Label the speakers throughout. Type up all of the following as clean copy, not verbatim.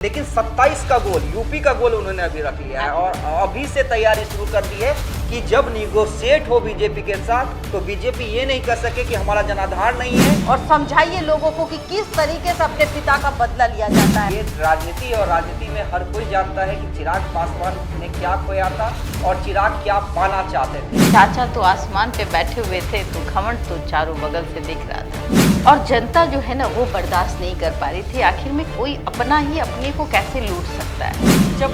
Speaker 1: लेकिन 27 का गोल, यूपी का गोल उन्होंने अभी रख लिया है और अभी से तैयारी शुरू कर दी है कि जब निगोशिएट हो बीजेपी के साथ तो बीजेपी ये नहीं कर सके कि हमारा जनाधार नहीं है।
Speaker 2: और समझाइए लोगों को कि किस तरीके से अपने पिता का बदला लिया जाता है।
Speaker 1: ये राजनीति और राजनीति में हर कोई जानता है कि चिराग पासवान ने क्या खोया था और चिराग क्या पाना चाहते थे।
Speaker 3: चाचा तो आसमान पे बैठे हुए थे तो घमंड तो चारों बगल से दिख रहा था और जनता जो है ना वो बर्दाश्त नहीं कर पा रही थी। आखिर में कोई अपना ही अपने को कैसे लूट सकता है
Speaker 1: जब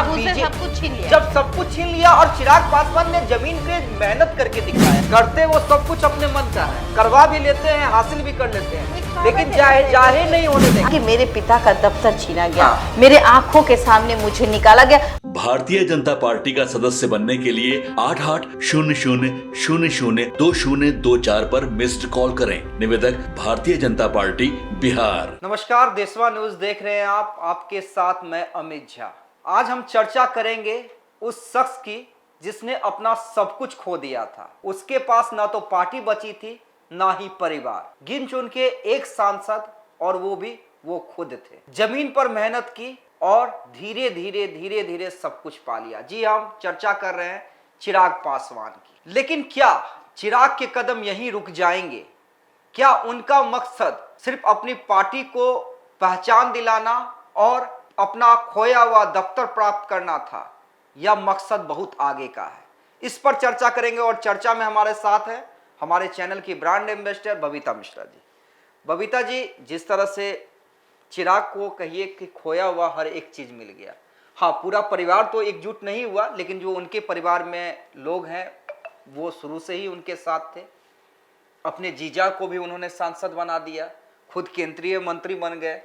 Speaker 3: उसे सब कुछ छीन लिया,
Speaker 1: जब सब कुछ छीन लिया और चिराग पासवान ने जमीन पे मेहनत करके दिखाया। करते वो सब कुछ अपने मन का है, करवा भी लेते हैं, हासिल भी कर लेते हैं, लेकिन जाहिर नहीं होने देंगे
Speaker 3: कि मेरे पिता का दफ्तर छीना गया, मेरे आंखों के सामने मुझे निकाला गया।
Speaker 4: भारतीय जनता पार्टी का सदस्य बनने के लिए 8800002024 पर मिस्ड कॉल करें। निवेदक भारतीय जनता पार्टी बिहार।
Speaker 1: नमस्कार, देशवा न्यूज देख रहे हैं आप, आपके साथ मैं अमित झा। आज हम चर्चा करेंगे उस शख्स की जिसने अपना सब कुछ खो दिया था। उसके पास ना तो पार्टी बची थी ना ही परिवार, गिन चुन के एक सांसद और वो भी वो खुद थे। जमीन पर मेहनत की और धीरे धीरे सब कुछ पा लिया। जी हम चर्चा कर रहे हैं चिराग पासवान की। लेकिन क्या चिराग के कदम यहीं रुक जाएंगे? क्या उनका मकसद सिर्फ अपनी पार्टी को पहचान दिलाना और अपना खोया हुआ दफ्तर प्राप्त करना था, या मकसद बहुत आगे का है? इस पर चर्चा करेंगे और चर्चा में हमारे साथ है हमारे चैनल की ब्रांड एम्बेसडर बबीता मिश्रा जी। बबीता जी, जिस तरह से चिराग को कहिए कि खोया हुआ हर एक चीज मिल गया। हाँ, पूरा परिवार तो एकजुट नहीं हुआ, लेकिन जो उनके परिवार में लोग हैं वो शुरू से ही उनके साथ थे। अपने जीजा को भी उन्होंने सांसद बना दिया, खुद केंद्रीय मंत्री बन गए।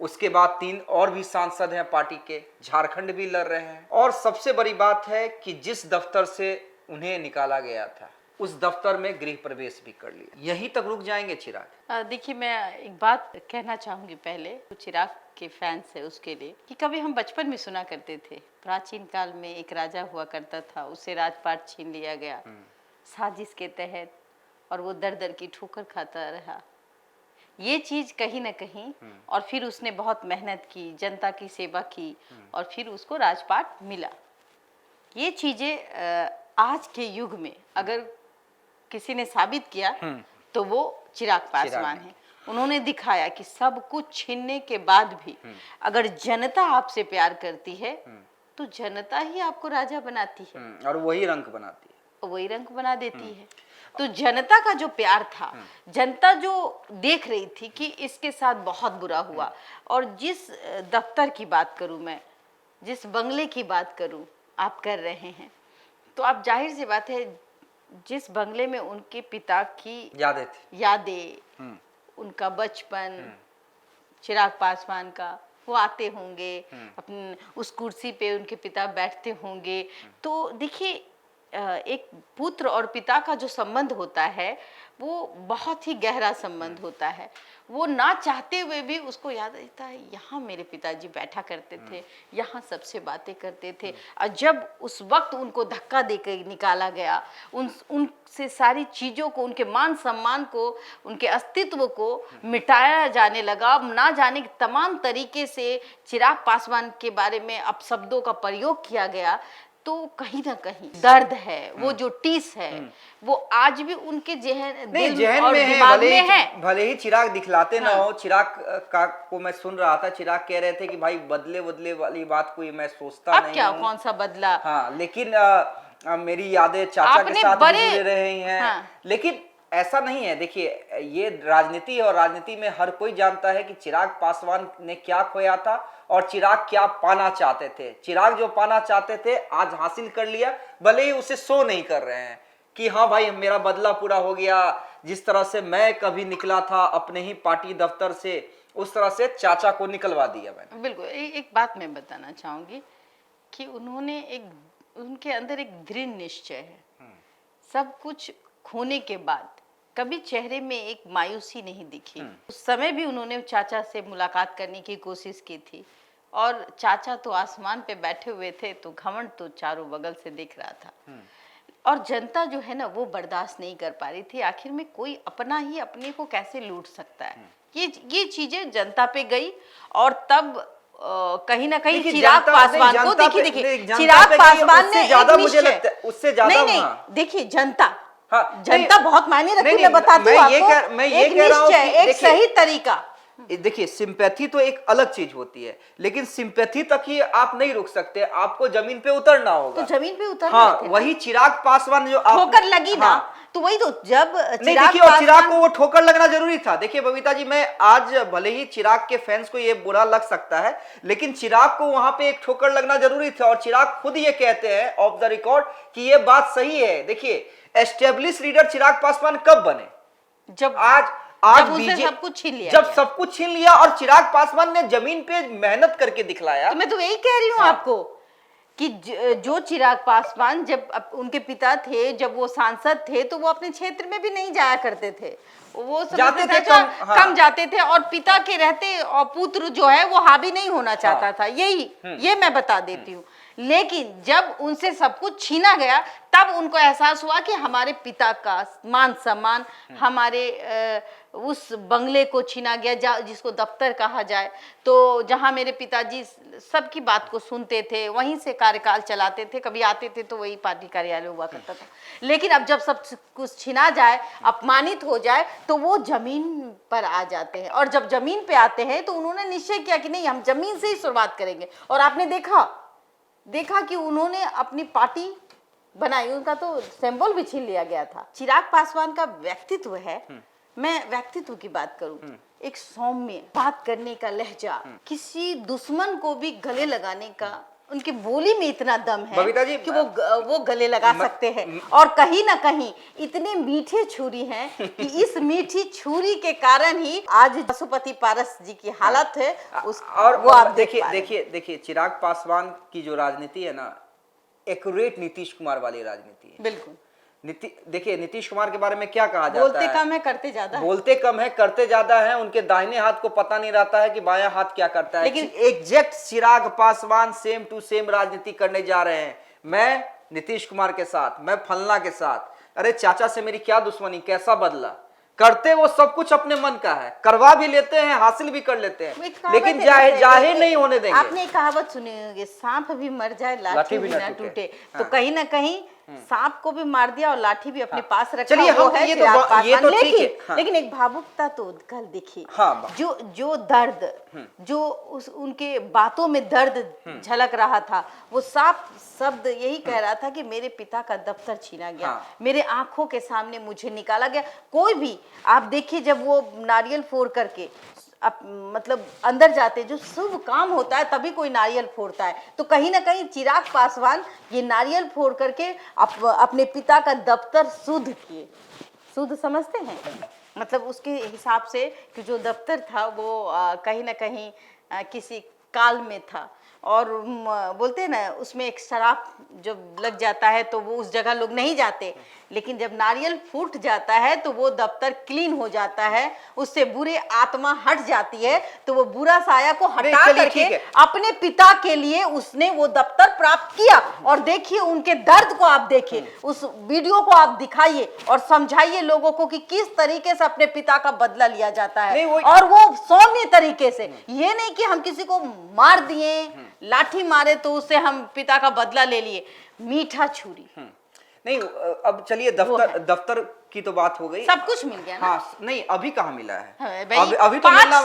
Speaker 1: उसके बाद 3 और भी सांसद हैं पार्टी के, झारखंड भी लड़ रहे हैं। और सबसे बड़ी बात है कि जिस दफ्तर से उन्हें निकाला गया था उस दफ्तर में गृह प्रवेश भी कर लिया। यहीं तक रुक जाएंगे चिराग?
Speaker 3: देखिए, मैं एक बात कहना चाहूंगी पहले तो चिराग के फैंस है उसके लिए कि कभी हम बचपन में सुना करते थे, प्राचीन काल में एक राजा हुआ करता था, उसे राजपाट छीन लिया गया साजिश के तहत और वो दर दर की ठोकर खाता रहा। ये चीज कहीं ना कहीं और फिर उसने बहुत मेहनत की, जनता की सेवा की और फिर उसको राजपाट मिला। ये चीजें आज के युग में अगर किसी ने साबित किया तो वो चिराग पासवान है। उन्होंने दिखाया कि सब कुछ छीनने के बाद भी अगर जनता आपसे प्यार करती है तो जनता ही आपको राजा बनाती है
Speaker 1: और वही रंग बनाती है,
Speaker 3: वही रंग बना देती है। तो जनता का जो प्यार था, जनता जो देख रही थी कि इसके साथ बहुत बुरा हुआ। और जिस दफ्तर की बात करूं मैं, जिस बंगले की बात करूं, आप कर रहे हैं तो आप जाहिर सी बात है जिस बंगले में उनके पिता की यादें उनका बचपन, चिराग पासवान का, वो आते होंगे, अपने उस कुर्सी पे उनके पिता बैठते होंगे। तो देखिए, एक पुत्र और पिता का जो संबंध होता है वो बहुत ही गहरा संबंध होता है। वो ना चाहते हुए भी उसको याद रहता है, यहाँ मेरे पिताजी बैठा करते थे, यहाँ सबसे बातें करते थे। और जब उस वक्त उनको धक्का देकर निकाला गया, उनसे सारी चीज़ों को, उनके मान सम्मान को, उनके अस्तित्व को मिटाया जाने लगा। ना जाने तमाम तरीके से चिराग पासवान के बारे में अपशब्दों का प्रयोग किया गया। तो कहीं ना कहीं दर्द है, वो जो टीस है वो आज भी उनके जहन और
Speaker 1: में
Speaker 3: दिमाग में है।
Speaker 1: भले ही चिराग दिखलाते ना हो। चिराग का को मैं सुन रहा था, चिराग कह रहे थे कि भाई बदले वाली बात कोई मैं सोचता
Speaker 3: अब
Speaker 1: नहीं
Speaker 3: क्या,
Speaker 1: हूं।
Speaker 3: कौन सा बदला?
Speaker 1: हाँ, लेकिन मेरी यादें चाचा के साथ भी जुड़े रही हैं। हाँ। लेकिन ऐसा नहीं है। देखिए, ये राजनीति और राजनीति में हर कोई जानता है कि चिराग पासवान ने क्या खोया था और चिराग क्या पाना चाहते थे। चिराग जो पाना चाहते थे आज हासिल कर लिया, भले ही उसे शो नहीं कर रहे हैं कि हाँ भाई मेरा बदला पूरा हो गया। जिस तरह से मैं कभी निकला था अपने ही पार्टी दफ्तर से, उस तरह से चाचा को निकलवा दिया मैंने।
Speaker 3: बिल्कुल। एक बात मैं बताना चाहूंगी कि उनके अंदर एक दृढ़ निश्चय है। सब कुछ खोने के बाद कभी चेहरे में एक मायूसी नहीं दिखी। उस समय भी उन्होंने चाचा से मुलाकात करने की कोशिश की थी और चाचा तो आसमान पे बैठे हुए थे तो घमंड तो चारों बगल से दिख रहा था। और जनता जो है ना वो बर्दाश्त नहीं कर पा रही थी। आखिर में कोई अपना ही अपने को कैसे लूट सकता है? ये चीजें जनता पे गई और तब कहीं ना कहीं
Speaker 1: देखिए,
Speaker 3: चिराग
Speaker 1: जनता-
Speaker 3: पासवान
Speaker 1: नहीं,
Speaker 3: को
Speaker 1: जनता
Speaker 3: देखिए
Speaker 1: पे-
Speaker 3: देखिए
Speaker 1: नहीं, जनता
Speaker 3: चिराग
Speaker 1: पे गई,
Speaker 3: पासवान
Speaker 1: उससे
Speaker 3: ने
Speaker 1: ज्यादा
Speaker 3: एक
Speaker 1: मुझे
Speaker 3: निश्चय-
Speaker 1: लगता है, उससे ज्यादा
Speaker 3: नहीं नहीं
Speaker 1: हाँ।
Speaker 3: देखिए जनता
Speaker 1: हाँ,
Speaker 3: जनता
Speaker 1: नहीं,
Speaker 3: बहुत मायने रखती है।
Speaker 1: नहीं,
Speaker 3: मैं बताती
Speaker 1: मैं
Speaker 3: हूँ
Speaker 1: ये
Speaker 3: आपको,
Speaker 1: कह- मैं ये
Speaker 3: एक
Speaker 1: कह रहा हूँ
Speaker 3: निश्चय,
Speaker 1: कि
Speaker 3: एक
Speaker 1: देखिए-
Speaker 3: सही तरीका।
Speaker 1: देखिए सिंपैथी तो एक अलग चीज होती है, लेकिन सिंपैथी तक ही आप नहीं रुक सकते, आपको जमीन पे उतरना होगा।
Speaker 3: तो जमीन पे उतर
Speaker 1: हाँ,
Speaker 3: रहे थे ना।
Speaker 1: वही चिराग पासवान जो आप
Speaker 3: ठोकर लगी ना,
Speaker 1: हाँ,
Speaker 3: तो वही तो जब
Speaker 1: नहीं
Speaker 3: चिराग
Speaker 1: देखिए, और चिराग
Speaker 3: पासवान
Speaker 1: को वो ठोकर लगना जरूरी था। देखिए बबीता जी, मैं आज भले ही चिराग के फैंस को ये बुरा लग सकता है, लेकिन चिराग को वहां पे एक ठोकर लगना जरूरी था, और चिराग खुद ये कहते हैं ऑफ द रिकॉर्ड कि ये बात सही है। देखिए एस्टेब्लिश लीडर चिराग पासवान कब बने?
Speaker 3: जब
Speaker 1: आज
Speaker 3: जब उनसे
Speaker 1: बीजे-
Speaker 3: सब कुछ छीन लिया
Speaker 1: जब
Speaker 3: गया।
Speaker 1: सब कुछ छीन लिया, और चिराग पासवान ने जमीन पे मेहनत करके दिखलाया।
Speaker 3: तो मैं तो यही कह रही हूँ
Speaker 1: हाँ।
Speaker 3: आपको कि जो चिराग पासवान जब उनके पिता थे, जब वो सांसद थे, तो वो अपने क्षेत्र में भी नहीं जाया करते थे। वो
Speaker 1: जाते
Speaker 3: समझते
Speaker 1: थे
Speaker 3: था,
Speaker 1: कम, हाँ।
Speaker 3: कम जाते थे, और पिता के रहते और पुत्र जो है वो हावी नहीं होना चाहता
Speaker 1: हाँ।
Speaker 3: था। ये मैं बता देती हूँ। लेकिन जब उनसे सब कुछ छीना गया, तब उनको एहसास हुआ कि हमारे पिता का मान सम्मान, हमारे उस बंगले को छीना गया जिसको दफ्तर कहा जाए, तो जहां मेरे पिताजी सबकी बात को सुनते थे, वहीं से कार्यकाल चलाते थे, कभी आते थे तो वही पार्टी कार्यालय हुआ करता था। लेकिन अब जब सब कुछ छीना जाए, अपमानित हो जाए, तो वो जमीन पर आ जाते हैं, और जब जमीन पे आते हैं तो उन्होंने निश्चय किया कि नहीं, हम जमीन से ही शुरुआत करेंगे। और आपने देखा कि उन्होंने अपनी पार्टी बनाई, उनका तो सिंबल भी छीन लिया गया था। चिराग पासवान का व्यक्तित्व है, मैं व्यक्तित्व की बात करूं, एक सौम्य बात करने का लहजा, किसी दुश्मन को भी गले लगाने का, उनकी बोली में इतना दम है
Speaker 1: बबीता जी,
Speaker 3: कि वो गले लगा सकते हैं। और कहीं ना कहीं इतने मीठे छुरी हैं कि इस मीठी छुरी के कारण ही आज पशुपति पारस जी की हालत है
Speaker 1: और
Speaker 3: वो आप
Speaker 1: देखिए
Speaker 3: देख पा रहे हैं।
Speaker 1: देखिए चिराग पासवान की जो राजनीति है ना, एक्यूरेट नीतीश कुमार वाली राजनीति है।
Speaker 3: बिल्कुल।
Speaker 1: देखिए नीतीश कुमार के बारे में क्या कहा जाता
Speaker 3: बोलते
Speaker 1: है?
Speaker 3: कम है, करते ज्यादा है।
Speaker 1: बोलते कम है, करते ज्यादा है। उनके दाहिने हाथ को पता नहीं रहता है कि बायां हाथ क्या करता है।
Speaker 3: लेकिन
Speaker 1: exact Chirag Paswan same to same राजनीति करने जा रहे हैं। मैं नीतीश कुमार के साथ, मैं फलना के साथ, अरे चाचा से मेरी क्या दुश्मनी, कैसा बदला, करते वो सब कुछ अपने मन का है, करवा भी लेते हैं, हासिल भी कर लेते
Speaker 3: वो
Speaker 1: हैं,
Speaker 3: एक कहावत
Speaker 1: लेकिन
Speaker 3: है,
Speaker 1: जाहिर नहीं होने देंगे।
Speaker 3: आपने एक कहावत सुनी होगी, सांप भी मर जाए लाठी भी ना टूटे। तो कहीं ना कहीं सांप को भी मार दिया और लाठी भी अपने पास रखा।
Speaker 1: चलिए,
Speaker 3: वो
Speaker 1: हम
Speaker 3: है
Speaker 1: ये तो
Speaker 3: चिराग
Speaker 1: ये
Speaker 3: पासवान।
Speaker 1: तो ठीक है।
Speaker 3: लेकिन
Speaker 1: हाँ।
Speaker 3: लेकिन एक भावुकता तो कल दिखी।
Speaker 1: हाँ।
Speaker 3: जो दर्द, जो उनके बातों में दर्द झलक रहा था, वो साफ शब्द यही कह रहा था कि मेरे पिता का दफ्तर छीना गया,
Speaker 1: हाँ।
Speaker 3: मेरे आंखों के सामने मुझे निकाला गया। कोई भी आप देखिए, जब वो नारियल फोड़ करके मतलब अंदर जाते, जो शुभ काम होता है तभी कोई नारियल फोड़ता है। तो कहीं ना कहीं चिराग पासवान ये नारियल फोड़ करके अपने पिता का दफ्तर शुद्ध किए। शुद्ध समझते हैं, मतलब उसके हिसाब से कि जो दफ्तर था वो कहीं ना कहीं किसी काल में था, और बोलते हैं ना, उसमें एक शराब जब लग जाता है तो वो उस जगह लोग नहीं जाते, लेकिन जब नारियल फूट जाता है तो वो दफ्तर क्लीन हो जाता है, उससे बुरे आत्मा हट जाती है, तो वो बुरा साया को हटा
Speaker 1: चलिए,
Speaker 3: करके
Speaker 1: ठीक है।
Speaker 3: अपने पिता के लिए उसने वो दफ्तर प्राप्त किया। और देखिए उनके दर्द को, आप देखिए उस वीडियो को, आप दिखाइए और समझाइए लोगों को कि किस तरीके से अपने पिता का बदला लिया जाता है। और वो सौम्य तरीके से, ये नहीं कि हम किसी को मार दिए, लाठी मारे तो उससे हम पिता का बदला ले लिए। मीठा छुरी
Speaker 1: नहीं, अब चलिए दफ्तर की तो बात हो गई,
Speaker 3: सब कुछ मिल गया ना।
Speaker 1: हाँ, नहीं अभी कहाँ मिला है?
Speaker 3: हाँ, भाई,
Speaker 1: अभी तो मिलना,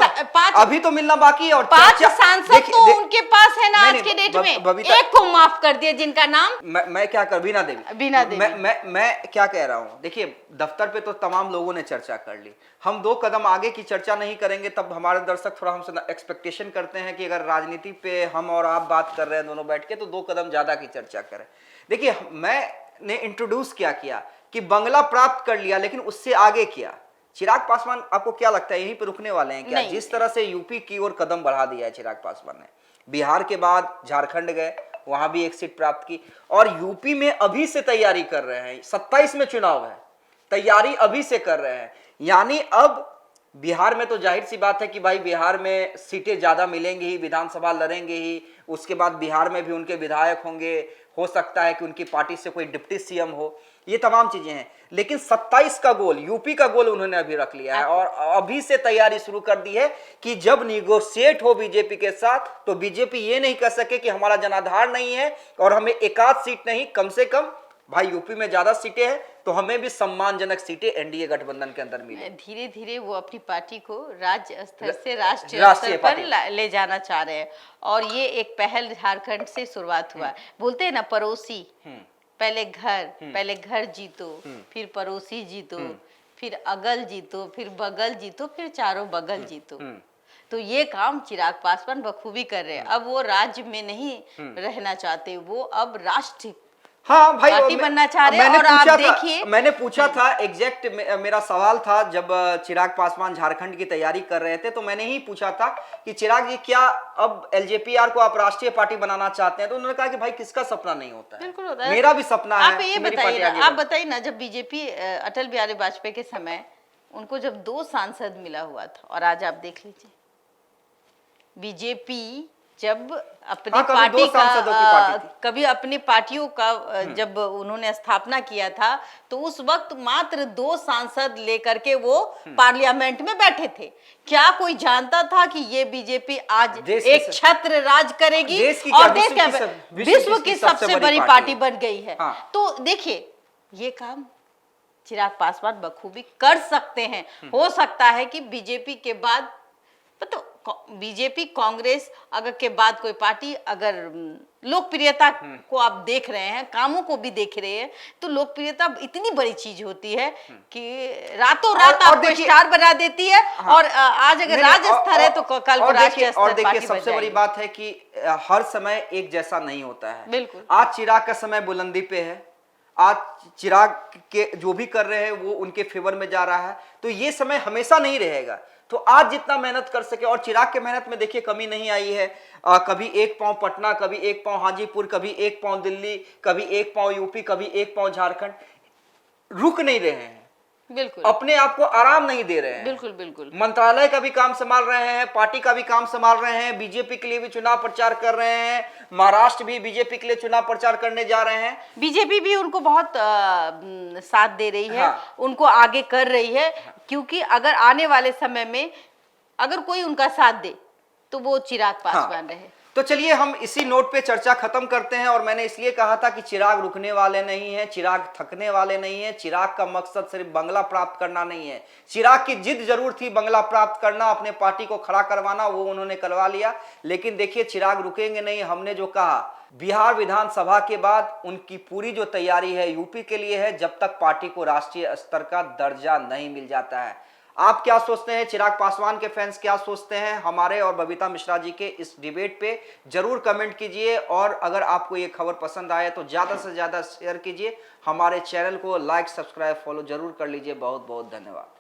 Speaker 1: अभी तो मिलना बाकी है। और
Speaker 3: 5 सांसद तो उनके पास है ना आज के डेट में। एक को माफ कर दिया जिनका नाम,
Speaker 1: मैं क्या कर, बीना देवी। मैं क्या कह रहा हूँ, देखिए दफ्तर पे तो तमाम लोगों ने चर्चा कर ली, हम 2 कदम आगे की चर्चा नहीं करेंगे, तब हमारे दर्शक थोड़ा हमसे एक्सपेक्टेशन करते हैं कि अगर राजनीति पे हम और आप बात कर रहे हैं दोनों बैठ के, तो 2 कदम ज्यादा की चर्चा करें। देखिए मैंने इंट्रोड्यूस क्या किया कि बंगला प्राप्त कर लिया, लेकिन उससे आगे किया। चिराग पासवान, आपको क्या लगता है यहीं पे रुकने वाले हैं क्या? जिस तरह से यूपी की ओर कदम बढ़ा दिया है चिराग पासवान ने, बिहार के बाद झारखंड गए, वहां भी एक सीट प्राप्त की, और यूपी में अभी से तैयारी कर रहे हैं। 27 में चुनाव है, तैयारी अभी से कर रहे हैं। यानी अब बिहार में तो जाहिर सी बात है कि भाई बिहार में सीटें ज्यादा मिलेंगी ही, विधानसभा लड़ेंगे ही, उसके बाद बिहार में भी उनके विधायक होंगे, हो सकता है कि उनकी पार्टी से कोई डिप्टी सीएम हो। ये तमाम चीजें हैं, लेकिन 27 का गोल, यूपी का गोल उन्होंने अभी रख लिया है और अभी से तैयारी शुरू कर दी है कि जब निगोशिएट हो बीजेपी के साथ तो बीजेपी ये नहीं कह सके कि हमारा जनाधार नहीं है और हमें एकाध सीट नहीं, कम से कम भाई यूपी में ज्यादा सीटें हैं तो हमें भी सम्मानजनक सीटें एनडीए गठबंधन के अंदर मिले।
Speaker 3: धीरे धीरे वो अपनी पार्टी को राज्य स्तर से राष्ट्रीय
Speaker 1: राष्ट्रीय
Speaker 3: स्तर पर
Speaker 1: पार्टी।
Speaker 3: ले जाना चाह रहे हैं और ये एक पहल झारखंड से शुरुआत हुआ है। बोलते हैं ना पड़ोसी, पहले घर जीतो, फिर पड़ोसी जीतो, फिर अगल जीतो, फिर बगल जीतो, फिर चारों बगल जीतो। तो ये काम चिराग पासवान बखूबी कर रहे हैं। अब वो राज्य में नहीं रहना चाहते, वो अब राष्ट्र
Speaker 1: हाँ भाई,
Speaker 3: पार्टी बनना चाह रहे हैं। और आप देखिए,
Speaker 1: मैंने पूछा था एग्जैक्ट, मेरा सवाल था जब चिराग पासवान झारखंड की तैयारी कर रहे थे तो मैंने ही पूछा था कि चिराग जी क्या अब एलजेपीआर को आप राष्ट्रीय पार्टी बनाना चाहते हैं? तो उन्होंने कहा कि भाई किसका सपना नहीं होता है,
Speaker 3: बिल्कुल होता है,
Speaker 1: मेरा भी सपना है।
Speaker 3: आप ये बताइए ना, आप बताइए ना, जब बीजेपी अटल बिहारी वाजपेयी के समय उनको जब 2 सांसद मिला हुआ था और आज आप देख लीजिए बीजेपी जब अपनी पार्टी का कभी अपनी पार्टियों का जब उन्होंने स्थापना किया था तो उस वक्त मात्र 2 सांसद लेकर के वो पार्लियामेंट में बैठे थे। क्या कोई जानता था कि ये बीजेपी आज एक छत्र राज करेगी और विश्व की सबसे बड़ी पार्टी बन गई है? तो देखिए, ये काम चिराग पासवान बखूबी कर सकते हैं। हो सकता है कि बीजेपी के बाद तो बीजेपी कांग्रेस अगर के बाद कोई पार्टी अगर लोकप्रियता को आप देख रहे हैं, कामों को भी देख रहे हैं, तो लोकप्रियता इतनी बड़ी चीज होती है कि रातों रात आपको स्टार बना देती है। और आज अगर राज्य स्तर है तो कल को राष्ट्रीय स्तर।
Speaker 1: और देखिए, सबसे बड़ी बात है कि हर समय एक जैसा नहीं होता है।
Speaker 3: बिल्कुल,
Speaker 1: आज चिराग का समय बुलंदी पे है, आज चिराग के जो भी कर रहे हैं वो उनके फेवर में जा रहा है, तो ये समय हमेशा नहीं रहेगा। तो आज जितना मेहनत कर सके, और चिराग के मेहनत में देखिए कमी नहीं आई है। कभी एक पांव पटना, कभी एक पांव हाजीपुर, कभी एक पांव दिल्ली, कभी एक पांव यूपी, कभी एक पांव झारखंड, रुक नहीं रहे हैं।
Speaker 3: बिल्कुल,
Speaker 1: अपने आप को आराम नहीं दे रहे हैं।
Speaker 3: बिल्कुल बिल्कुल,
Speaker 1: मंत्रालय का भी काम संभाल रहे हैं, पार्टी का भी काम संभाल रहे हैं, बीजेपी के लिए भी चुनाव प्रचार कर रहे हैं, महाराष्ट्र भी बीजेपी के लिए चुनाव प्रचार करने जा रहे हैं।
Speaker 3: बीजेपी भी उनको बहुत साथ दे रही है, उनको आगे कर रही है, क्योंकि अगर आने वाले समय में अगर कोई उनका साथ दे तो वो चिराग पासवान रहे।
Speaker 1: तो चलिए हम इसी नोट पे चर्चा खत्म करते हैं। और मैंने इसलिए कहा था कि चिराग रुकने वाले नहीं है, चिराग थकने वाले नहीं है। चिराग का मकसद सिर्फ बंगला प्राप्त करना नहीं है, चिराग की जिद जरूर थी बंगला प्राप्त करना, अपने पार्टी को खड़ा करवाना, वो उन्होंने करवा लिया। लेकिन देखिए, चिराग रुकेंगे नहीं। हमने जो कहा, बिहार विधानसभा के बाद उनकी पूरी जो तैयारी है यूपी के लिए है, जब तक पार्टी को राष्ट्रीय स्तर का दर्जा नहीं मिल जाता है। आप क्या सोचते हैं? चिराग पासवान के फैंस क्या सोचते हैं? हमारे और बबीता मिश्रा जी के इस डिबेट पे जरूर कमेंट कीजिए। और अगर आपको ये खबर पसंद आए तो ज़्यादा से ज़्यादा शेयर कीजिए। हमारे चैनल को लाइक, सब्सक्राइब, फॉलो जरूर कर लीजिए। बहुत बहुत धन्यवाद।